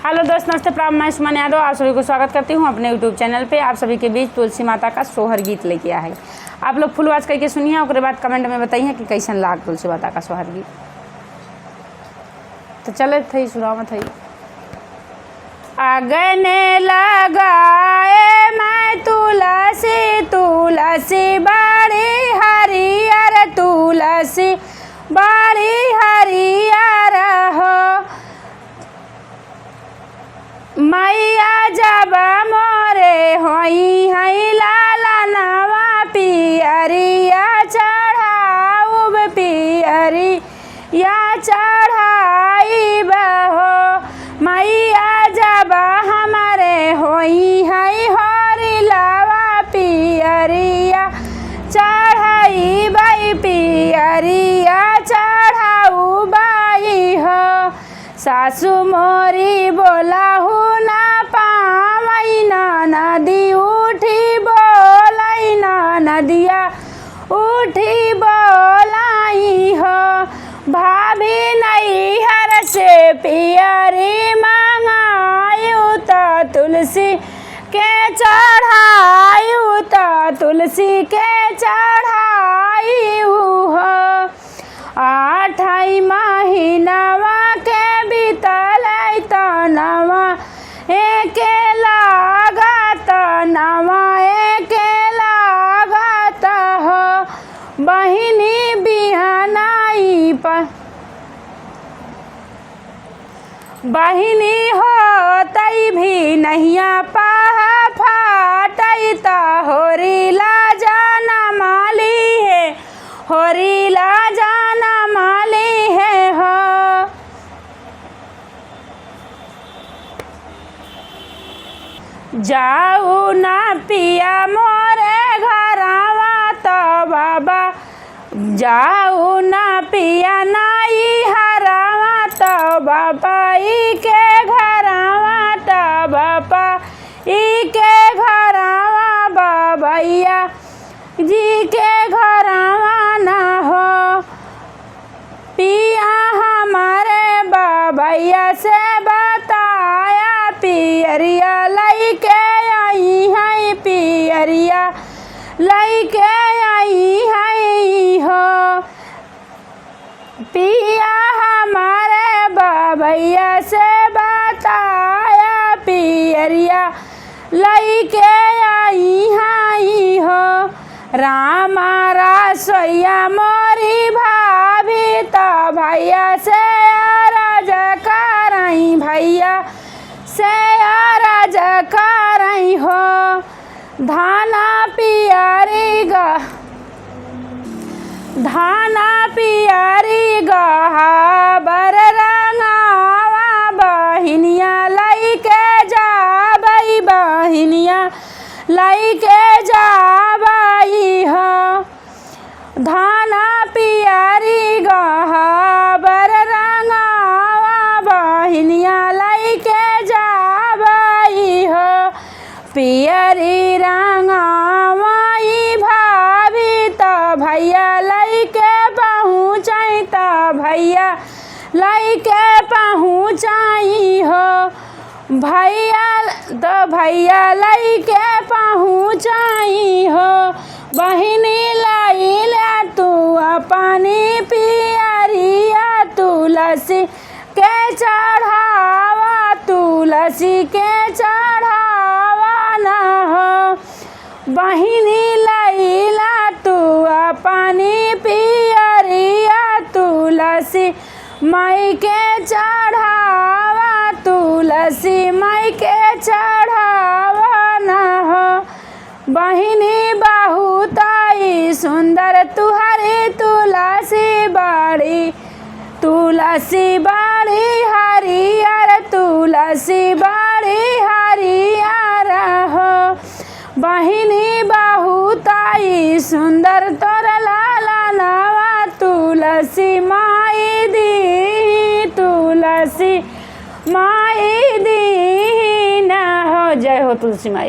Hello दोस्त, नमस्ते, प्रणाम। मैं सुमन यादव आप सभी को स्वागत करती हूँ अपने यूट्यूब चैनल पे। आप सभी के बीच तुलसी माता का सोहर गीत लेके आया है। आप लोग फुल आवाज करके सुनिए और बाद कमेंट में बताइए कि कैसन लाग तुलसी माता का सोहर गीत। तो चले थे सुनाओ मत। अगने लगाए मैं तुलसी, तुलसी बड़ी हरियर, तुलसी बड़ी हरियर हो। मैया जब मोरे होई है लाला नवा पियरिया चढ़ाऊब, पियरिया चढ़ाई बहो। मैया जब हमारे होई है हरी लावा पियरिया चढ़ाई बाई, पियरिया चढ़ाऊ बाई हो। सासु मोरी बोलाहू ना पावई ना नदी उठी बोलाई, ना नदिया उठी बोलाई हो। भाभी नैहर से पियरी मंगायू तो तुलसी के चढ़ायू, तो तुलसी के चढ़ायू हो। 8 महीनावा के बीतल तनवा एके लागत, नवा एके लागत हो। बहिनी बिहनाई पर बहिनी होतई भी नहिया पाह फाटई, त होरी ला जाना माली है, होरी ला जाना माली है हो। जाऊ ना पिया मोरे घरवा तो बाबा, जाऊ ना पिया नाई हरावा तो बाबा ई के घरवा, तो बाबा ई के घरवा, बाबैया जी के घरवा ना हो। पिया हमारे बाबैया से बताया पियरिया लैके आई है, पियरिया लैके आई है हो। पिया हमारे बाबैया से बताया पियरिया लैके आई है हो। रामा रसोईया मोरी भाभी तो भैया से राज करई, भैया से राज करई हो। धाना पियरी धाना पियरी गहाबर रंगावा, बहिनिया लैके जाबई, बहिनिया लैके जाबई हो। धाना पियरी गहाबर रंगावा, बहिनिया लैके जाबई हो। पियरी रंगावाई भाभी तो भैया लैके पहुँचाई, तो भैया लैके पहुँचाई हो। भैया तो भैया लैके पहुँचाई हो। बहिनी लैला तू अपनी पियरिया तुलसी के चढ़ावा, तुलसी के चढ़ावा ना हो। बहिनी लैला तू अपनी पियरिया तुलसी माई के चढ़ावा, तुलसी माई के चढ़ावा ना हो। बहिनी बहुत ही सुंदर तुहरी तुलसी बड़ी, तुलसी बड़ी हरियर, तुलसी बड़ी हरियर हो। बहिनी बहुत ही सुंदर तोर लाला नवा तुलसी माई दी, तुलसी माई दी ना हो। जय हो तुलसी माई।